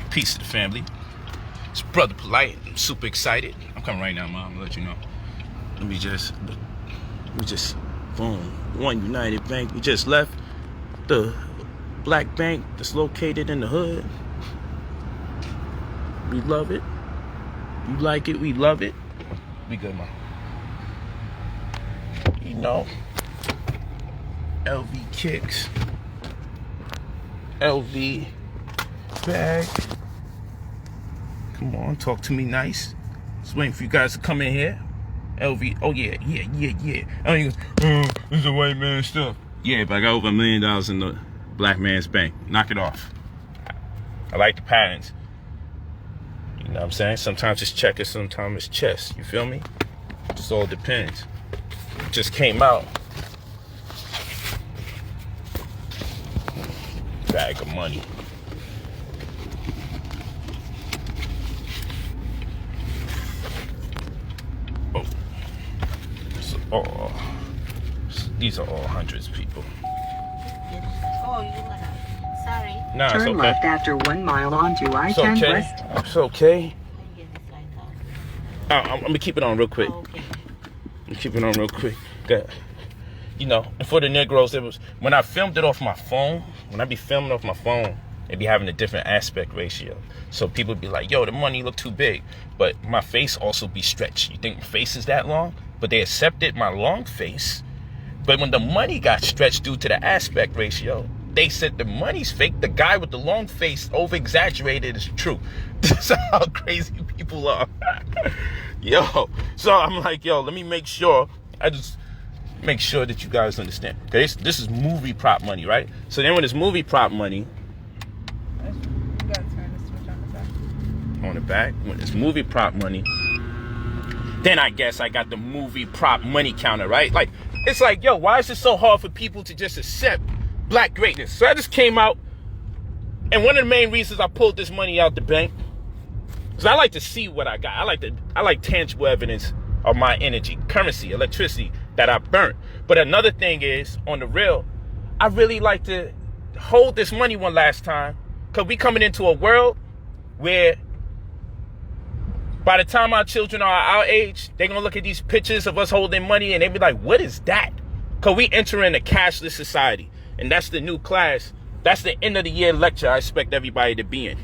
Peace to the family. It's Brother Polight. I'm super excited. I'm coming right now, Mom. I'm gonna let you know. Let me just, boom. One United Bank. We just left the black bank that's located in the hood. We love it. You like it, we love it. We good, Mom. You know, LV kicks, LV bag. Come on, talk to me nice. Just waiting for you guys to come in here. LV, oh yeah. Oh, you go, this is a white man stuff. Yeah, but I got over $1 million in the black man's bank. Knock it off. I like the patterns. You know what I'm saying? Sometimes it's checkers, sometimes it's chess. You feel me? Just all depends. It just came out. Bag of money. Oh. These are all hundreds, people. Oh, you wanna? Sorry. Nah, Turn it's okay. left after 1 mile onto I-10 It's okay. West. It's okay. Get this light on. I'm gonna keep it on real quick. Oh, okay. I'm keeping on real quick. Good. You know, and for the Negroes, it was when I filmed it off my phone. When I be filming off my phone, it be having a different aspect ratio. So people be like, "Yo, the money look too big," but my face also be stretched. You think my face is that long? But they accepted my long face. But when the money got stretched due to the aspect ratio, they said the money's fake. The guy with the long face over-exaggerated is true. That's how crazy people are. Yo, so I'm like, yo, let me make sure. I just make sure that you guys understand. Okay, this is movie prop money, right? So then when it's movie prop money, You gotta turn the switch on the back. when it's movie prop money, then I guess I got the movie prop money counter, right? Like, it's like, yo, why is it so hard for people to just accept black greatness? So I just came out, and one of the main reasons I pulled this money out the bank is I like to see what I got. I like tangible evidence of my energy, currency, electricity that I burnt. But another thing is, on the real, I really like to hold this money one last time, because we coming into a world where by the time our children are our age, they're going to look at these pictures of us holding money and they be like, what is that? Because we enter in a cashless society. And that's the new class. That's the end of the year lecture I expect everybody to be in.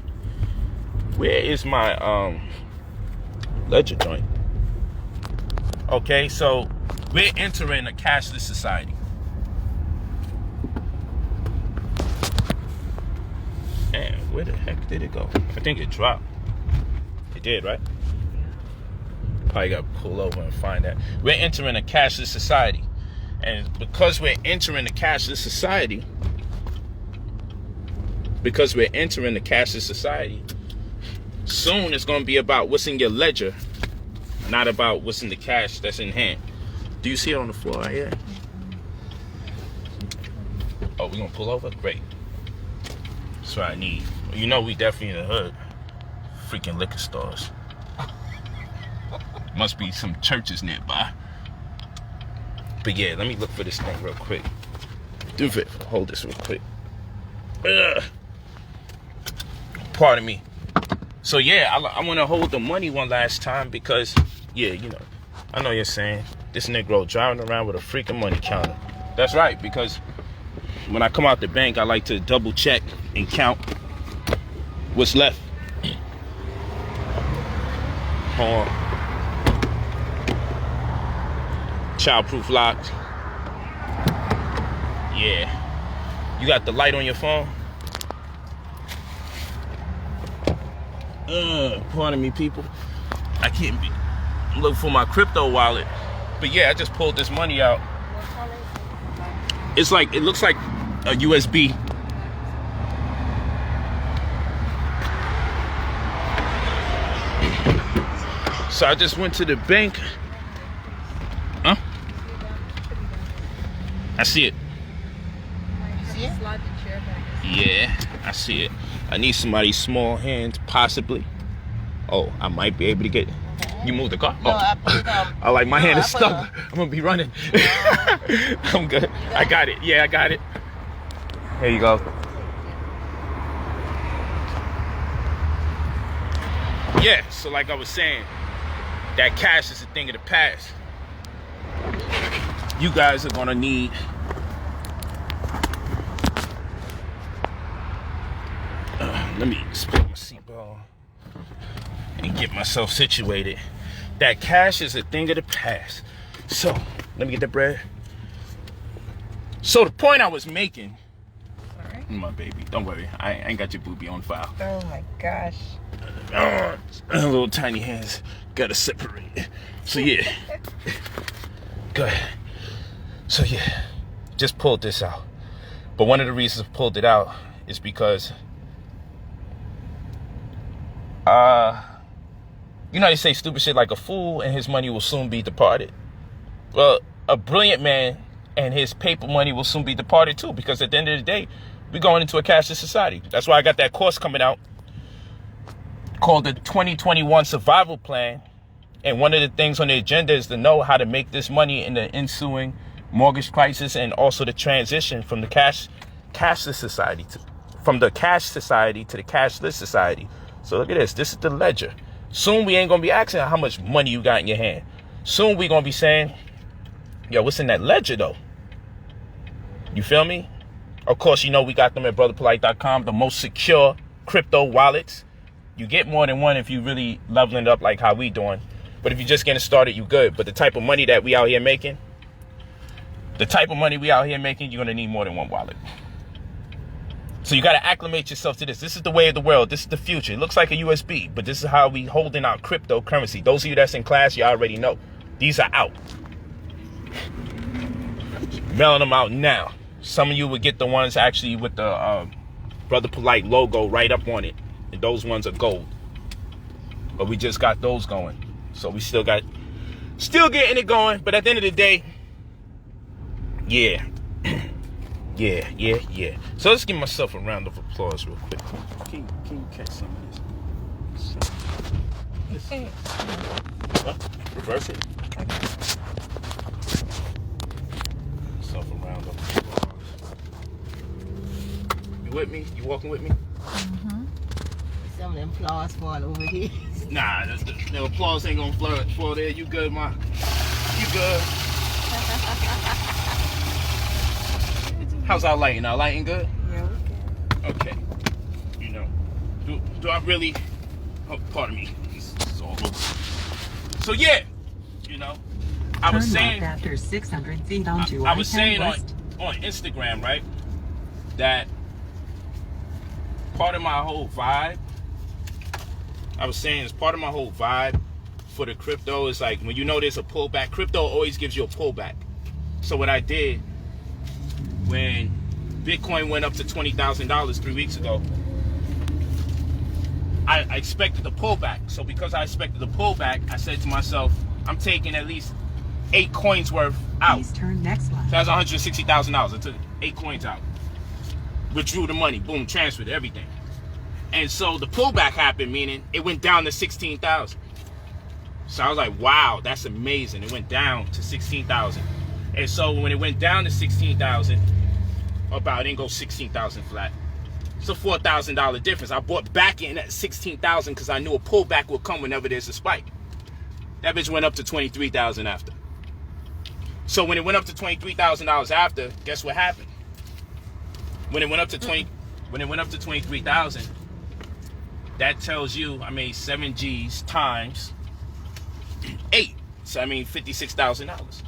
Where is my ledger joint? Okay, so we're entering a cashless society. Man, where the heck did it go? I think it dropped. It did, right? Probably got to pull over and find that. We're entering a cashless society. And because we're entering a cashless society, soon it's going to be about what's in your ledger, not about what's in the cash that's in hand. Do you see it on the floor right here? Oh, we're going to pull over? Great. That's what I need. You know we definitely in the hood. Freaking liquor stores. Must be some churches nearby. But yeah, let me look for this thing real quick. Hold this real quick. Pardon me. So yeah, I want to hold the money one last time because, yeah, you know, I know you're saying this Negro driving around with a freaking money counter. That's right, because when I come out the bank, I like to double check and count what's left. Hold on. Childproof locked. Yeah. You got the light on your phone? Pardon me, people. I can't be. I'm looking for my crypto wallet. But yeah, I just pulled this money out. It's like, it looks like a USB. So I just went to the bank. Huh? I see it. Slide the chair back. Yeah, I see it. I need somebody's small hands, possibly. Oh, I might be able to get. You moved the car? No, Oh. I put it up. I like my hand is I put it stuck. I'm gonna be running. I'm good. I got it. Yeah, I got it. Here you go. Yeah, so like I was saying, that cash is a thing of the past. You guys are gonna need let me split my seatbelt and get myself situated. That cash is a thing of the past. So, let me get the bread. So the point I was making, Sorry. my baby, don't worry, I ain't got your booby on file. Oh my gosh. Little tiny hands gotta separate. So yeah, go ahead. So yeah, just pulled this out. But one of the reasons I pulled it out is because, you know, they say stupid shit like a fool and his money will soon be departed. Well, a brilliant man and his paper money will soon be departed too, because at the end of the day, we're going into a cashless society. That's why I got that course coming out called the 2021 Survival Plan. And one of the things on the agenda is to know how to make this money in the ensuing mortgage crisis, and also the transition from the cashless society from the cash society to the cashless society. So look at this. This is the ledger. Soon we ain't gonna be asking how much money you got in your hand. Soon we gonna be saying, yo, what's in that ledger though? You feel me? Of course, you know we got them at brotherpolight.com, the most secure crypto wallets. You get more than one if you really leveling it up like how we doing. But if you're just getting started, you good. But the type of money that we out here making, you're gonna need more than one wallet. So you gotta acclimate yourself to this. This is the way of the world. This is the future. It looks like a USB, but this is how we holding our cryptocurrency. Those of you that's in class, you already know. These are out. Mailing them out now. Some of you would get the ones actually with the Brother Polight logo right up on it. And those ones are gold. But we just got those going. So we still getting it going. But at the end of the day, yeah. Yeah. So let's give myself a round of applause real quick. Can you catch some of this? What? Reverse it? Myself a round of applause. You with me? You walking with me? Mm-hmm. Some of them applause fall over here. Nah, the applause ain't gonna fall there. You good, ma? You good? How's our lighting? Our lighting good? Yeah, we can. Okay. You know, do I really? Oh, pardon me. This is all over. So yeah, you know, I was saying after 600 feet onto I was saying on West. Instagram, right, that part of my whole vibe. I was saying, as part of my whole vibe for the crypto is like, when you know there's a pullback, crypto always gives you a pullback. So what I did when Bitcoin went up to $20,000 3 weeks ago, I expected the pullback. So because I expected the pullback, I said to myself, I'm taking at least 8 coins worth out. Please turn next left. So that's $160,000. I took 8 coins out. Withdrew the money. Boom, transferred everything. And so the pullback happened, meaning it went down to 16,000. So I was like, wow, that's amazing. It went down to 16,000. And so when it went down to 16,000, about it didn't go 16,000 flat. It's a $4,000 difference. I bought back in at 16,000 because I knew a pullback would come whenever there's a spike. That bitch went up to 23,000 after. So when it went up to $23,000 after, guess what happened? When it went up to 23,000, that tells you I made 7 G's times 8. So I mean $56,000.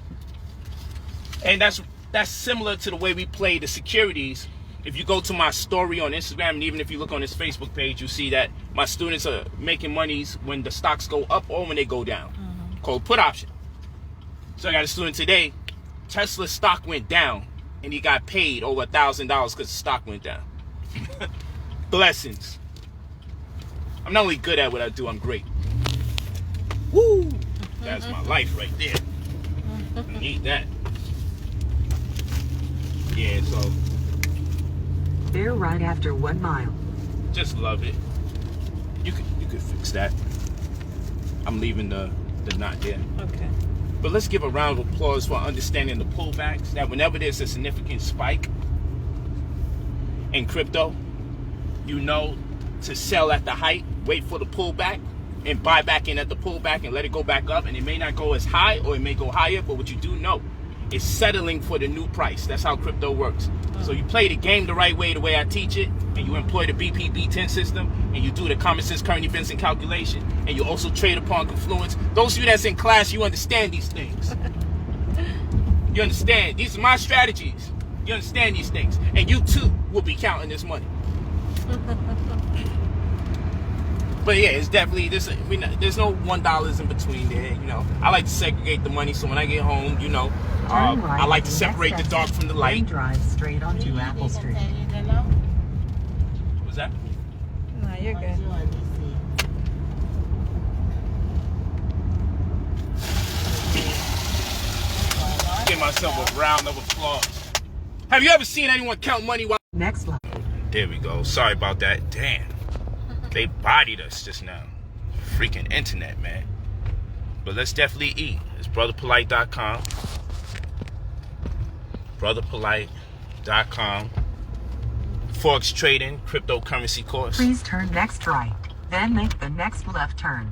And that's similar to the way we play the securities. If you go to my story on Instagram, and even if you look on this Facebook page, you see that my students are making monies when the stocks go up or when they go down. Mm-hmm. Called put option. So I got a student today, Tesla's stock went down, and he got paid over $1,000 because the stock went down. Blessings. I'm not only good at what I do, I'm great. Woo! That's my life right there. I need that. Yeah, so Bear right after 1 mile. just love it. You could fix that. I'm leaving the knot there. Okay. But let's give a round of applause for understanding the pullbacks. That whenever there's a significant spike in crypto, you know to sell at the height, wait for the pullback. and buy back in at the pullback and let it go back up, and it may not go as high or it may go higher, but what you do know, it's settling for the new price. That's how crypto works. So you play the game the right way, the way I teach it, and you employ the BPB10 system, and you do the common sense current events and calculation, and you also trade upon confluence. Those of you that's in class, you understand these things. You understand. These are my strategies. You understand these things. And you too will be counting this money. But yeah, it's definitely, there's no $1 in between there, you know. I like to segregate the money, so when I get home, you know, I like to separate the dark from the light. Drive straight onto Apple Street. What's that? No, you're good. Give myself a round of applause. Have you ever seen anyone count money while... Next level. There we go. Sorry about that. Damn. They bodied us just now. Freaking internet, man. But let's definitely eat. It's brotherpolight.com. brotherpolight.com. Forex trading, cryptocurrency course. Please turn next right, then make the next left turn.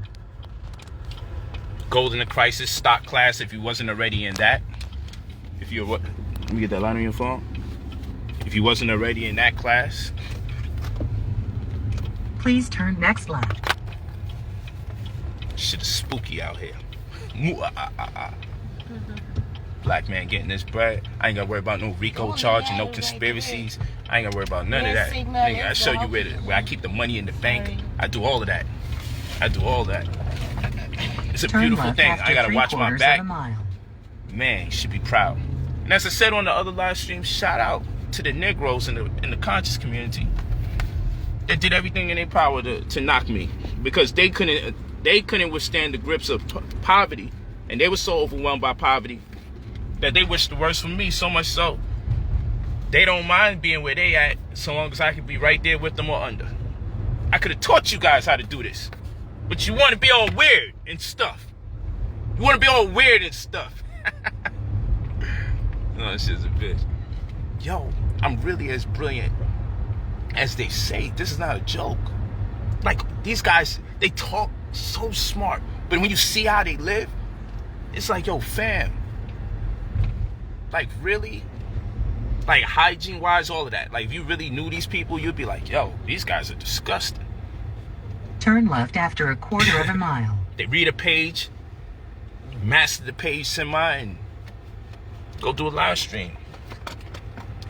Gold in the crisis stock class if you wasn't already in that. If you're what? Let me get that line on your phone. If you wasn't already in that class. Please turn next left. Shit is spooky out here. Black man getting this bread. I ain't gotta worry about no RICO charge and no conspiracies. I ain't gotta worry about none of that. Nigga, I show you where I keep the money in the bank. I do all of that. I do all that. It's a beautiful thing. I gotta watch my back. Man, you should be proud. And as I said on the other live stream, shout out to the Negroes in the conscious community. They did everything in their power to knock me, because they couldn't withstand the grips of poverty, and they were so overwhelmed by poverty that they wished the worst for me, so much so they don't mind being where they at, so long as I can be right there with them or under. I could have taught you guys how to do this, but you want to be all weird and stuff. You want to be all weird and stuff. No, this shit's a bitch. Yo, I'm really as brilliant as they say. This is not a joke. Like, these guys, they talk so smart, but when you see how they live, it's like, yo, fam, like, really? Like, hygiene wise, all of that. Like, if you really knew these people, you'd be like, yo, these guys are disgusting. Turn left after a quarter of a mile. They read a page, master the page semi, and go do a live stream.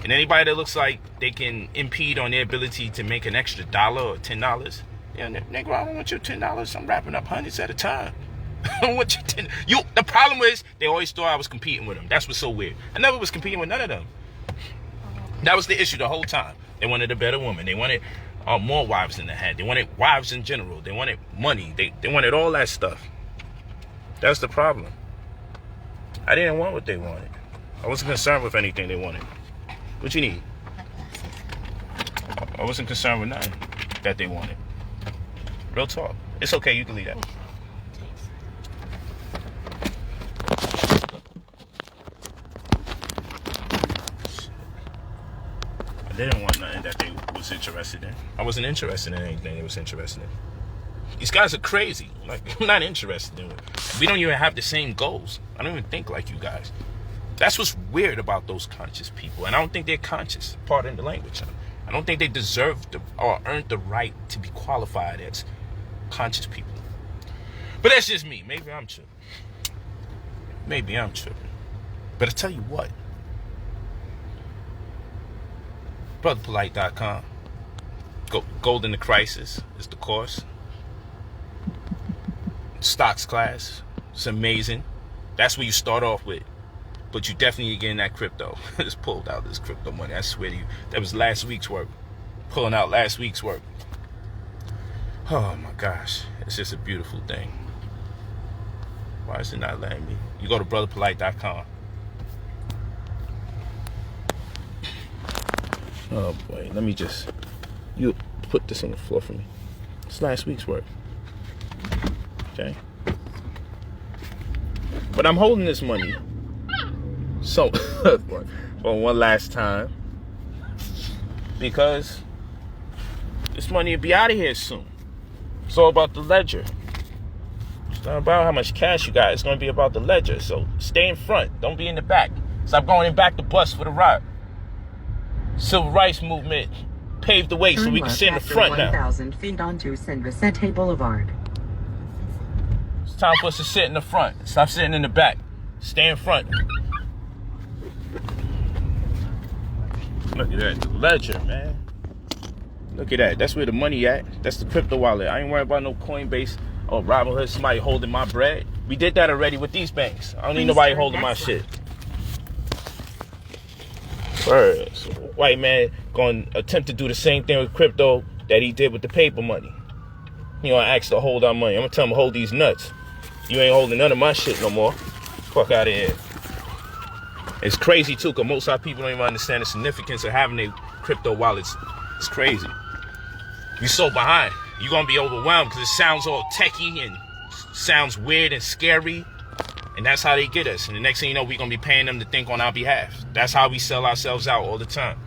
And anybody that looks like they can impede on their ability to make an extra $1 or $10, yeah, nigga, I don't want your $10. I'm wrapping up hundreds at a time. I don't want your $10. The problem is, they always thought I was competing with them. That's what's so weird. I never was competing with none of them. That was the issue the whole time. They wanted a better woman. They wanted more wives than they had. They wanted wives in general. They wanted money. They wanted all that stuff. That's the problem. I didn't want what they wanted. I wasn't concerned with anything they wanted. What you need? I wasn't concerned with nothing that they wanted. Real talk. It's okay, you can leave that. I didn't want nothing that they was interested in. I wasn't interested in anything they was interested in. These guys are crazy. Like, I'm not interested in it. We don't even have the same goals. I don't even think like you guys. That's what's weird about those conscious people. And I don't think they're conscious. Pardon the language. I don't think they deserve or earned the right to be qualified as conscious people. But that's just me. Maybe I'm tripping. Maybe I'm tripping. But I tell you what. brotherpolight.com. Gold in the Crisis is the course. Stocks class. It's amazing. That's where you start off with. But you definitely get in that crypto. Just pulled out this crypto money. I swear to you. That was last week's work. Pulling out last week's work. Oh my gosh. It's just a beautiful thing. Why is it not letting me? You go to brotherpolight.com. Oh boy. Let me just... You put this on the floor for me. It's last week's work. Okay? But I'm holding this money. So, for one last time, because this money will be out of here soon. It's all about the ledger. It's not about how much cash you got. It's going to be about the ledger. So stay in front. Don't be in the back. Stop going in back to bust for the ride. Civil rights movement paved the way so we can sit in the front now. 1,000 feet onto San Vicente Boulevard. It's time for us to sit in the front. Stop sitting in the back. Stay in front. Look at that. The ledger, man. Look at that. That's where the money at. That's the crypto wallet. I ain't worried about no Coinbase or Robinhood, somebody holding my bread. We did that already with these banks. I don't need nobody holding my shit. First, white man going to attempt to do the same thing with crypto that he did with the paper money. He gonna ask to hold our money. I'm gonna tell him to hold these nuts. You ain't holding none of my shit no more. Fuck out of here. It's crazy too, because most of our people don't even understand the significance of having their crypto wallets. It's crazy. You so behind. You're gonna be overwhelmed because it sounds all techie and sounds weird and scary. And that's how they get us. And the next thing you know, we're gonna be paying them to think on our behalf. That's how we sell ourselves out all the time.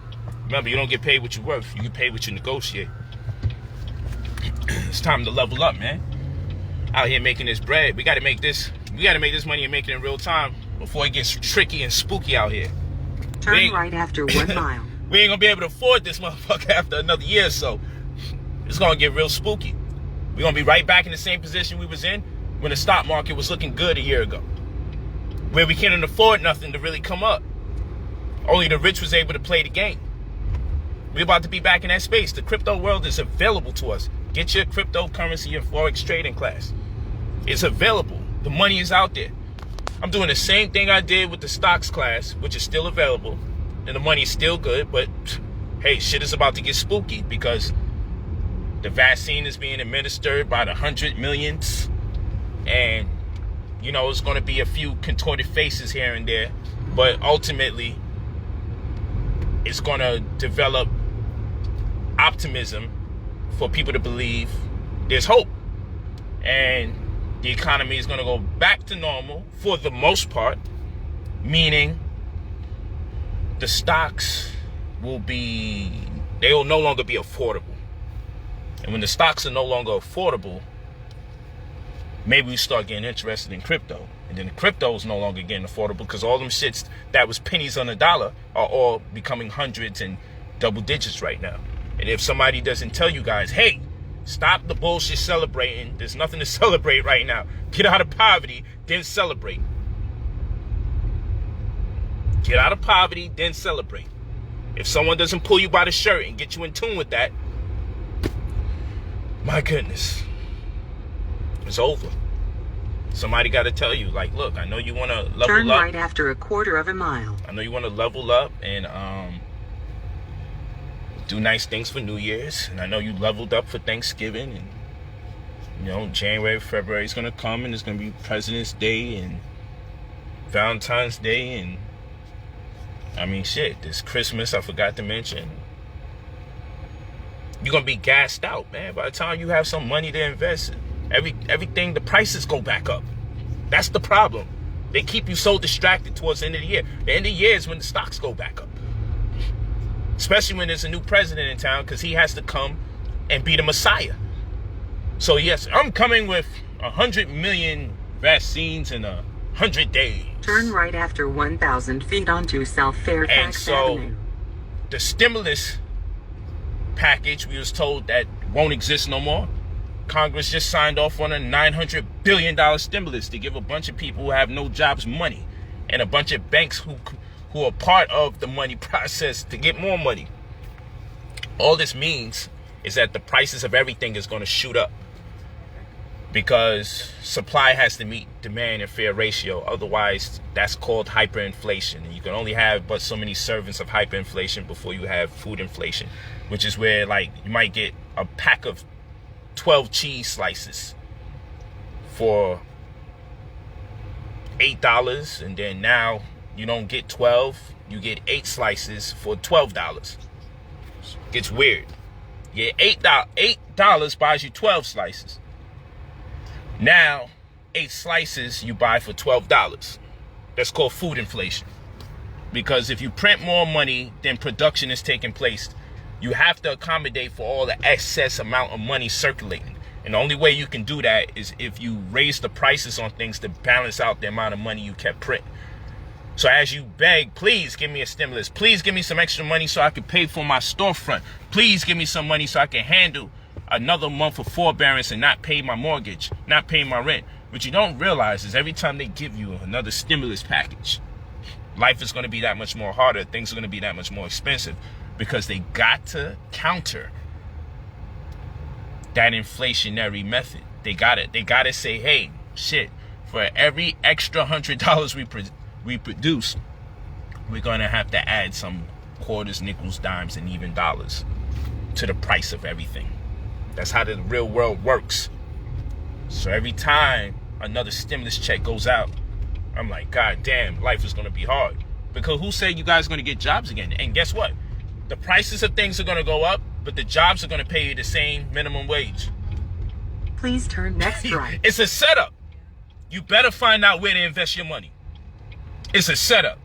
Remember, you don't get paid what you're worth. You get paid what you negotiate. It's time to level up, man. Out here making this bread. We gotta make this money and make it in real time before it gets tricky and spooky out here. Turn right after 1 mile. We ain't gonna be able to afford this motherfucker after another year or so. It's gonna get real spooky. We're gonna be right back in the same position we was in when the stock market was looking good a year ago, where we couldn't afford nothing to really come up. Only the rich was able to play the game. We're about to be back in that space. The crypto world is available to us. Get your cryptocurrency and forex trading class. It's available. The money is out there. I'm doing the same thing I did with the stocks class, which is still available, and the money is still good, but hey, shit is about to get spooky because the vaccine is being administered by the 100 millions, and you know, it's going to be a few contorted faces here and there, but ultimately it's going to develop optimism for people to believe there's hope, and the economy is going to go back to normal for the most part, meaning the stocks will no longer be affordable. And when the stocks are no longer affordable, maybe we start getting interested in crypto. And then the crypto is no longer getting affordable because all them shits that was pennies on a dollar are all becoming hundreds and double digits right now. And if somebody doesn't tell you guys, hey, stop the bullshit celebrating. There's nothing to celebrate right now. Get out of poverty, then celebrate. Get out of poverty, then celebrate. If someone doesn't pull you by the shirt and get you in tune with that, my goodness, it's over. Somebody got to tell you, like, look, I know you want to level up. Turn right after 1/4 mile. I know you want to level up and do nice things for New Year's. And I know you leveled up for Thanksgiving. And, you know, January, February is going to come and it's going to be President's Day and Valentine's Day. And, I mean, shit, this Christmas I forgot to mention. You're going to be gassed out, man. By the time you have some money to invest, everything, the prices go back up. That's the problem. They keep you so distracted towards the end of the year. The end of the year is when the stocks go back up. Especially when there's a new president in town, because he has to come and be the Messiah. So yes, I'm coming with 100 million vaccines in 100 days. Turn right after 1,000 feet onto South Fairfax And so Avenue. the stimulus package, we was told that won't exist no more. Congress just signed off on a $900 billion stimulus to give a bunch of people who have no jobs money, and a bunch of banks who are part of the money process to get more money. All this means is that the prices of everything is going to shoot up because supply has to meet demand in fair ratio. Otherwise, that's called hyperinflation. And you can only have but so many servings of hyperinflation before you have food inflation, which is where, like, you might get a pack of 12 cheese slices for $8, and then now you don't get 12, you get 8 slices for $12. Gets weird. Yeah, $8 buys you 12 slices. Now 8 slices you buy for $12. That's called food inflation. Because if you print more money than production is taking place, you have to accommodate for all the excess amount of money circulating. And the only way you can do that is if you raise the prices on things to balance out the amount of money you kept printing. So as you beg, please give me a stimulus. Please give me some extra money so I can pay for my storefront. Please give me some money so I can handle another month of forbearance and not pay my mortgage, not pay my rent. What you don't realize is every time they give you another stimulus package, life is going to be that much more harder. Things are going to be that much more expensive because they got to counter that inflationary method. They got it. They got to say, hey, shit, for every extra $100 we produce, we're going to have to add some quarters, nickels, dimes, and even dollars to the price of everything. That's how the real world works. So every time another stimulus check goes out, I'm like, God damn, life is going to be hard. Because who said you guys are going to get jobs again? And guess what? The prices of things are going to go up, but the jobs are going to pay you the same minimum wage. Please turn next right. It's a setup. You better find out where to invest your money. It's a setup.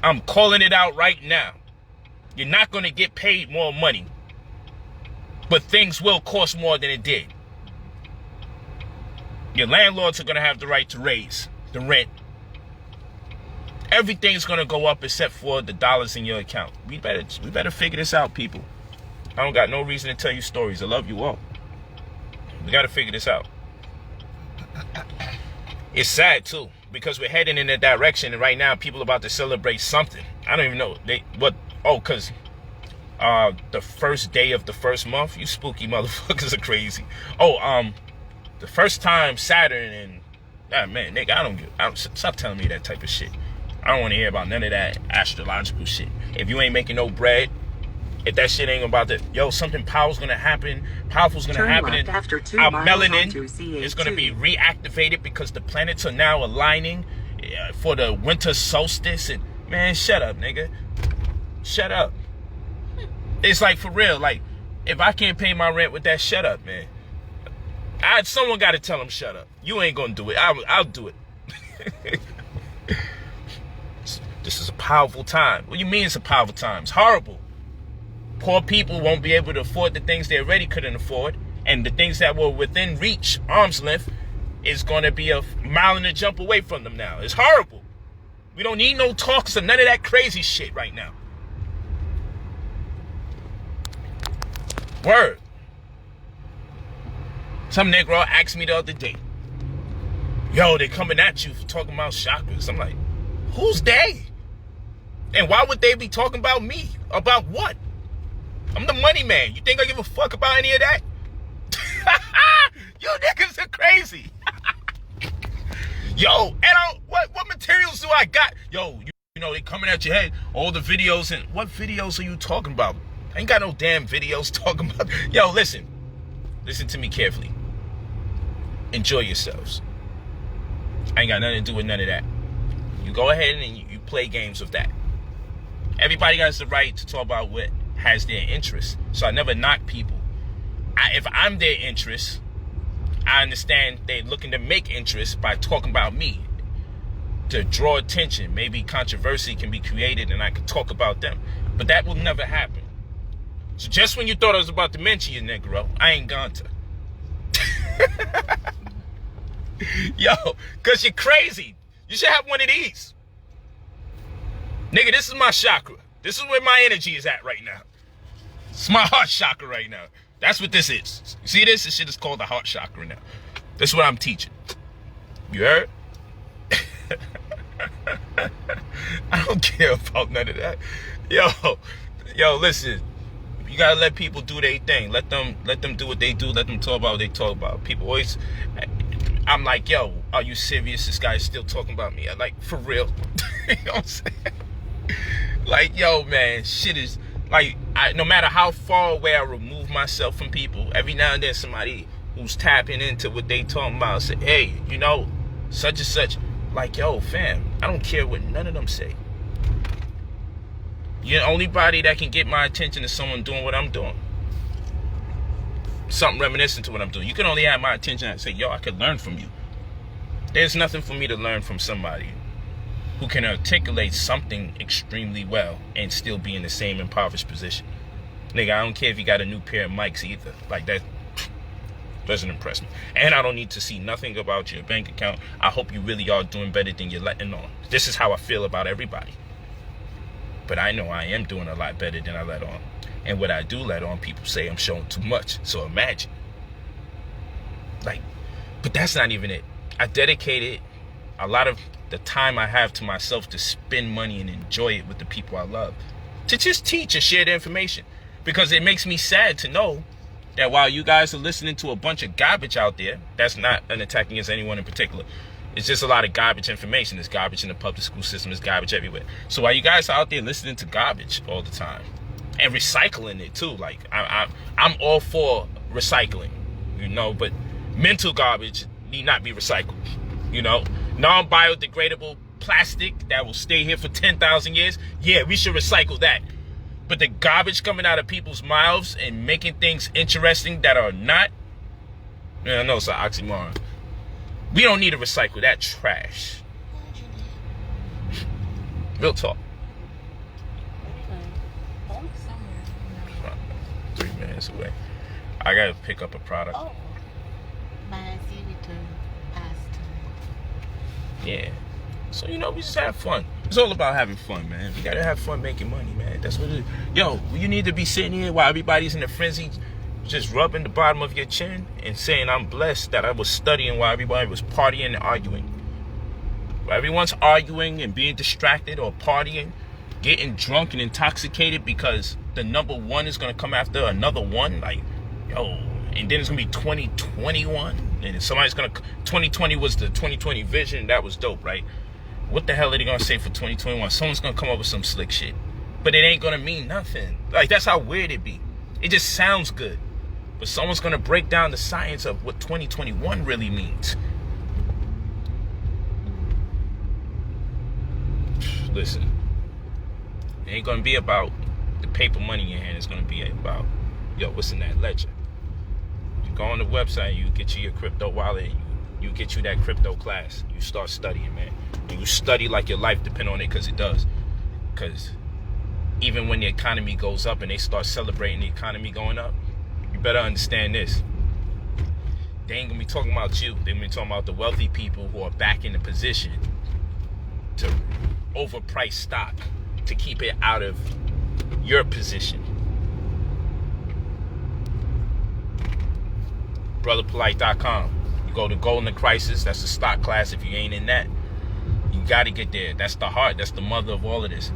I'm calling it out right now. You're not going to get paid more money, but things will cost more than it did. Your landlords are going to have the right to raise the rent. Everything's going to go up except for the dollars in your account. We better figure this out, people. I don't got no reason to tell you stories. I love you all. We got to figure this out. It's sad, too, because we're heading in that direction, and right now people are about to celebrate something. I don't even know. Because the first day of the first month, you spooky motherfuckers are crazy. The first time Saturn and, man, nigga, stop telling me that type of shit. I don't want to hear about none of that astrological shit. If you ain't making no bread, if that shit ain't about to, something powerful's gonna happen, and after 2 our miles melanin is gonna be reactivated because the planets are now aligning for the winter solstice. And man, shut up, nigga. Shut up. It's like, for real, like, if I can't pay my rent with that, shut up, man. Someone got to tell them shut up. You ain't gonna do it. I'll do it. This is a powerful time. What do you mean it's a powerful time? It's horrible. Poor people won't be able to afford the things they already couldn't afford, and the things that were within reach, arm's length, is going to be a mile and a jump away from them now. It's horrible. We don't need no talks or none of that crazy shit right now. Word. Some Negro asked me the other day, they coming at you for talking about chakras. I'm like, who's they? And why would they be talking about me? About what? I'm the money man. You think I give a fuck about any of that? You niggas are crazy. What materials do I got? They coming at your head. All the videos, and what videos are you talking about? I ain't got no damn videos talking about. Listen to me carefully. Enjoy yourselves. I ain't got nothing to do with none of that. You go ahead and you play games with that. Everybody has the right to talk about what has their interest. So I never knock people. If I'm their interest, I understand they're looking to make interest by talking about me to draw attention. Maybe controversy can be created and I can talk about them. But that will never happen. So just when you thought I was about to mention you, Negro, I ain't gone to. Because you're crazy. You should have one of these. Nigga, this is my chakra. This is where my energy is at right now. It's my heart chakra right now. That's what this is. You see this? This shit is called the heart chakra now. This is what I'm teaching. You heard? I don't care about none of that. Listen. You gotta let people do their thing. Let them do what they do. Let them talk about what they talk about. People always, I'm like, are you serious? This guy's still talking about me. I'm like, for real. You know what I'm saying? Like, man, shit is like, no matter how far away I remove myself from people, every now and then somebody who's tapping into what they talking about say, hey, such and such. Like, fam, I don't care what none of them say. The only body that can get my attention is someone doing what I'm doing. Something reminiscent to what I'm doing. You can only have my attention and say, I could learn from you. There's nothing for me to learn from somebody who can articulate something extremely well and still be in the same impoverished position. Nigga, I don't care if you got a new pair of mics either. Like that. Doesn't impress me. And I don't need to see nothing about your bank account. I hope you really are doing better than you're letting on. This is how I feel about everybody. But I know I am doing a lot better than I let on. And what I do let on, people say I'm showing too much. So imagine. But that's not even it. I dedicated a lot of the time I have to myself to spend money and enjoy it with the people I love. To just teach and share the information. Because it makes me sad to know that while you guys are listening to a bunch of garbage out there, that's not an attack against anyone in particular. It's just a lot of garbage information. There's garbage in the public school system. There's garbage everywhere. So while you guys are out there listening to garbage all the time and recycling it too, like I'm all for recycling, but mental garbage need not be recycled. Non-biodegradable plastic that will stay here for 10,000 years. Yeah, we should recycle that. But the garbage coming out of people's mouths and making things interesting that are not, I know it's an oxymoron. We don't need to recycle that trash. Real talk. 3 minutes away. I gotta pick up a product. Oh, my return past. Yeah. So, we just have fun. It's all about having fun, man. We gotta have fun making money, man. That's what it is. Yo, you need to be sitting here while everybody's in a frenzy, just rubbing the bottom of your chin and saying, I'm blessed that I was studying while everybody was partying and arguing. While everyone's arguing and being distracted or partying, getting drunk and intoxicated because the number one is gonna come after another one. And then it's gonna be 2021. And somebody's gonna, 2020 was the 2020 vision. That was dope, right? What the hell are they gonna say for 2021? Someone's gonna come up with some slick shit. But it ain't gonna mean nothing. That's how weird it be. It just sounds good. But someone's gonna break down the science of what 2021 really means. Listen, it ain't gonna be about the paper money in your hand. It's gonna be about, what's in that ledger? You go on the website, you get you your crypto wallet, you get you that crypto class. You start studying, man. And you study like your life depends on it, because it does. Because even when the economy goes up and they start celebrating the economy going up, you better understand this. They ain't gonna be talking about you. They're gonna be talking about the wealthy people who are back in the position to overprice stock to keep it out of your position. BrotherPolight.com. You go to Golden Crisis. That's the stock class. If you ain't in that, you got to get there. That's the heart. That's the mother of all of this.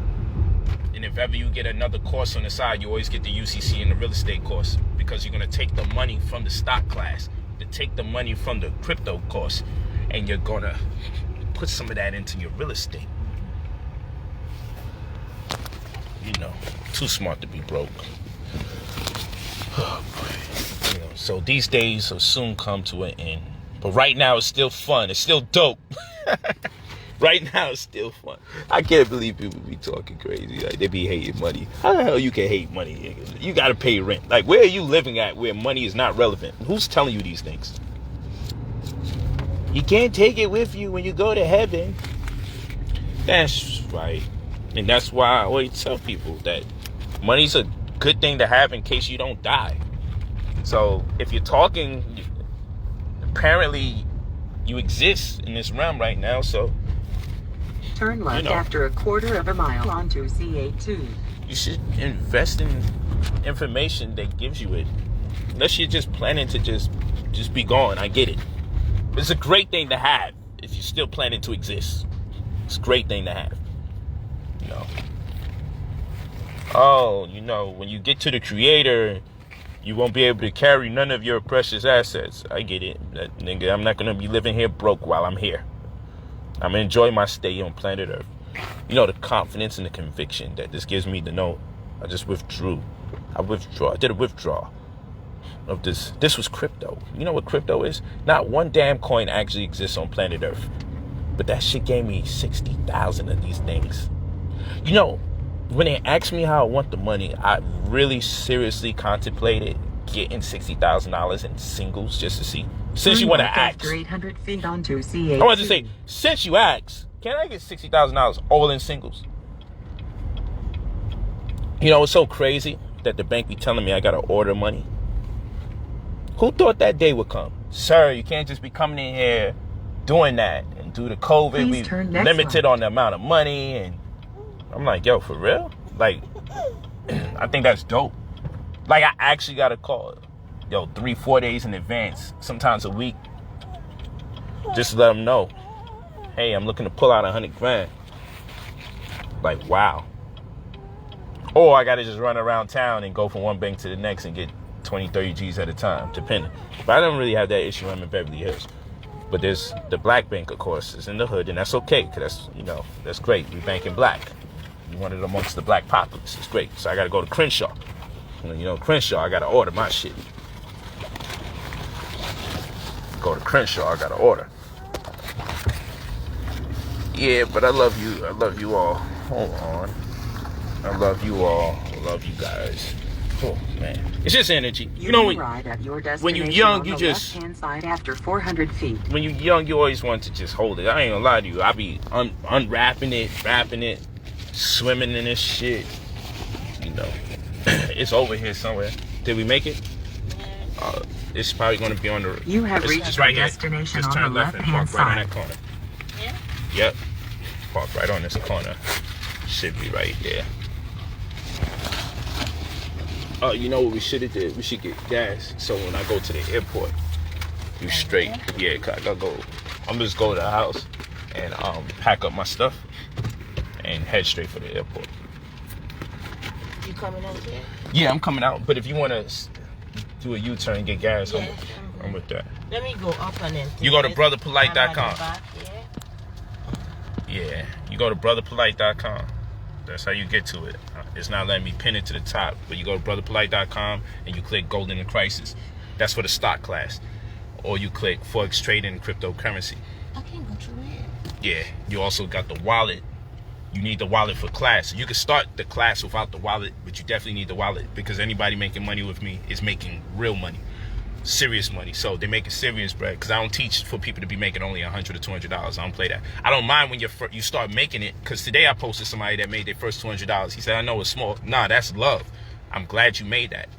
And if ever you get another course on the side, you always get the UCC and the real estate course, because you're going to take the money from the stock class, to take the money from the crypto course, and you're going to put some of that into your real estate. Too smart to be broke. Oh, boy. So these days will soon come to an end. But right now it's still fun. It's still dope. Right now it's still fun. I can't believe people be talking crazy. They be hating money. How the hell you can hate money? You got to pay rent. Where are you living at where money is not relevant? Who's telling you these things? You can't take it with you when you go to heaven. That's right. And that's why I always tell people that money's a good thing to have in case you don't die. So if you're talking, apparently you exist in this realm right now. So turn left after a quarter of a mile onto CA2. You should invest in information that gives you it. Unless you're just planning to just be gone. I get it. It's a great thing to have if you're still planning to exist. It's a great thing to have. When you get to the Creator, you won't be able to carry none of your precious assets. I get it. Nigga, I'm not going to be living here broke while I'm here. I'm going to enjoy my stay on planet Earth. The confidence and the conviction that this gives me to know. I just withdrew. I did a withdrawal of this. This was crypto. You know what crypto is? Not one damn coin actually exists on planet Earth. But that shit gave me 60,000 of these things. When they asked me how I want the money, I really seriously contemplated getting $60,000 in singles just to see. Since you want to ask, 800 feet onto CA2. I wanted to say, since you asked, can I get $60,000 all in singles? It's so crazy that the bank be telling me I gotta order money. Who thought that day would come? Sir, you can't just be coming in here doing that. And due to COVID, we limited on the amount of money. And I'm like, yo, for real? Like, I think that's dope. Like, I actually got a call, yo, 3-4 days in advance, sometimes a week, just to let them know, hey, I'm looking to pull out 100 grand. Like, wow. Or I got to just run around town and go from one bank to the next and get 20, 30 G's at a time, depending. But I don't really have that issue. I'm in Beverly Hills. But there's the black bank, of course, is in the hood, and that's okay, because that's, you know, that's great. We bank in black. We wanted amongst the black populace. It's great. So I got to go to Crenshaw. You know, Crenshaw, I got to order my shit. Go to Crenshaw, I got to order. Yeah, but I love you. I love you all. Hold on. I love you all. I love you guys. Oh, man. It's just energy. You know, when you're young, you just... left-hand side after 400 feet. When you're young, you always want to just hold it. I ain't gonna lie to you. I be unwrapping it, wrapping it, swimming in this shit. You know. It's over here somewhere. Did we make it? It's probably going to be on the... You have reached right your destination just on turn the left and left-hand park right on side. that corner. Yeah? Yep. Park right on this corner. Should be right there. Oh, you know what we should have did? We should get gas. So when I go to the airport, you straight. Yeah, cause I gotta go. I'm just go to the house and pack up my stuff and head straight for the airport. You coming out here? Yeah, I'm coming out. But if you want to do a U-turn and get gas, Yes, I'm with that. Let me go up and then. You go to brotherpolight.com. Yeah. Yeah, you go to brotherpolight.com. That's how you get to it. It's not letting me pin it to the top, but you go to brotherpolight.com and you click Golden in Crisis. That's for the stock class. Or you click Forex Trading and Cryptocurrency. I can't go through here. Yeah, you also got the wallet. You need the wallet for class. You can start the class without the wallet, but you definitely need the wallet because anybody making money with me is making real money. Serious money. So they're making serious bread because I don't teach for people to be making only $100 or $200. I don't play that. I don't mind when you start making it, because today I posted somebody that made their first $200. He said, I know it's small. Nah, that's love. I'm glad you made that.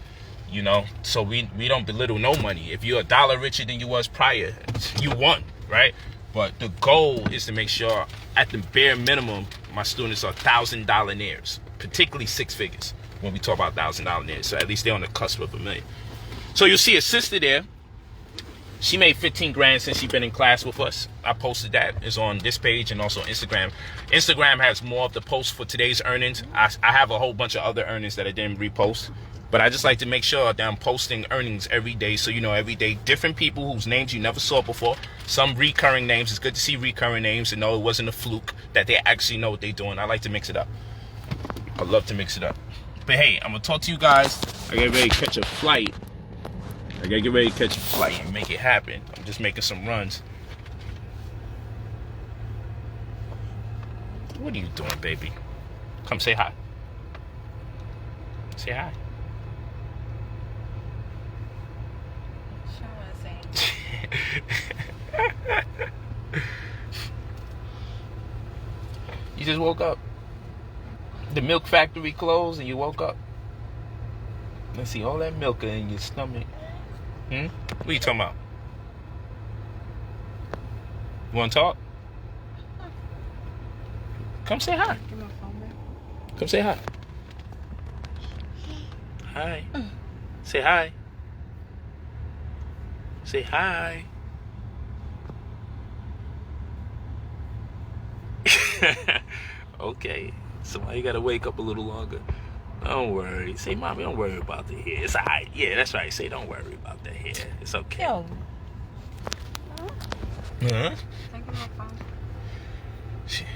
You know, so we don't belittle no money. If you're $1 richer than you was prior, you won, right? But the goal is to make sure at the bare minimum my students are $1,000-naires, particularly six figures when we talk about $1,000-naires. So at least they're on the cusp of $1 million. So you'll see a sister there. She made 15 grand since she's been in class with us. I posted that. It's on this page and also Instagram. Instagram has more of the posts for today's earnings. I have a whole bunch of other earnings that I didn't repost. But I just like to make sure that I'm posting earnings every day. So, you know, every day, different people whose names you never saw before. Some recurring names. It's good to see recurring names and know it wasn't a fluke, that they actually know what they're doing. I like to mix it up. I love to mix it up. But hey, I'm going to talk to you guys. I get ready to catch a flight. I gotta get ready to catch a flight and make it happen. I'm just making some runs. What are you doing, baby? Come say hi. Say hi. You just woke up. The milk factory closed and you woke up. Let's see, all that milk in your stomach. What are you talking about? You want to talk? Come say hi. Come say hi. Hi. Say hi. Say hi. Okay. So now you got to wake up a little longer. Don't worry. Say, Mommy, don't worry about the hair. It's all right. Yeah, that's right. Say, don't worry about the hair. It's okay. Yo. Huh?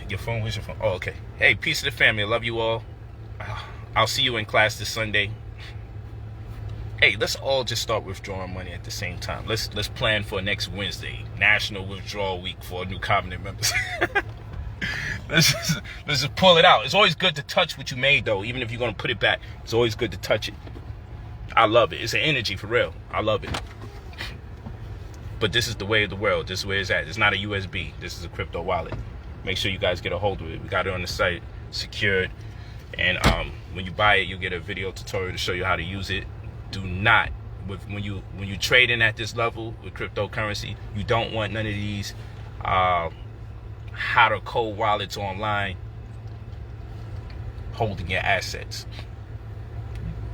Your phone? Where's your phone? Oh, okay. Hey, peace to the family. I love you all. I'll see you in class this Sunday. Hey, let's all just start withdrawing money at the same time. Let's plan for next Wednesday, National Withdrawal Week for new Covenant members. Let's just pull it out. It's always good to touch what you made, though. Even if you're going to put it back, it's always good to touch it. I love it. It's an energy, for real. I love it. But this is the way of the world. This is where it's at. It's not a USB. This is a crypto wallet. Make sure you guys get a hold of it. We got it on the site, secured. And when you buy it, you'll get a video tutorial to show you how to use it. Do not when you trading at this level with cryptocurrency, you don't want none of these hot or cold wallets online holding your assets.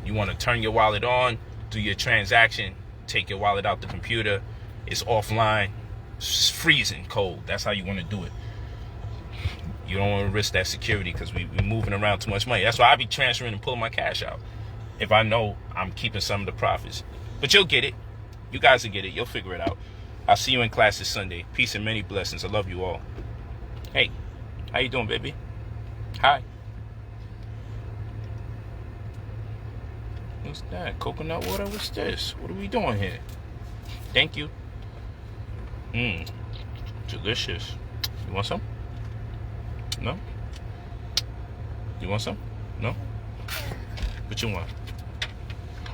You want to turn your wallet on, do your transaction, take your wallet out the computer. It's offline, it's freezing cold. That's how you want to do it. You don't want to risk that security because we're moving around too much money. That's why I be transferring and pulling my cash out if I know I'm keeping some of the profits. But you'll get it. You guys will get it. You'll figure it out. I'll see you in class this Sunday. Peace and many blessings. I love you all. Hey, how you doing, baby? Hi. What's that? Coconut water? What's this? What are we doing here? Thank you. Delicious. You want some? No? You want some? No? What you want?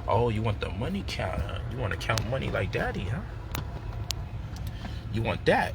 Oh, you want the money counter. You want to count money like daddy, huh? You want that?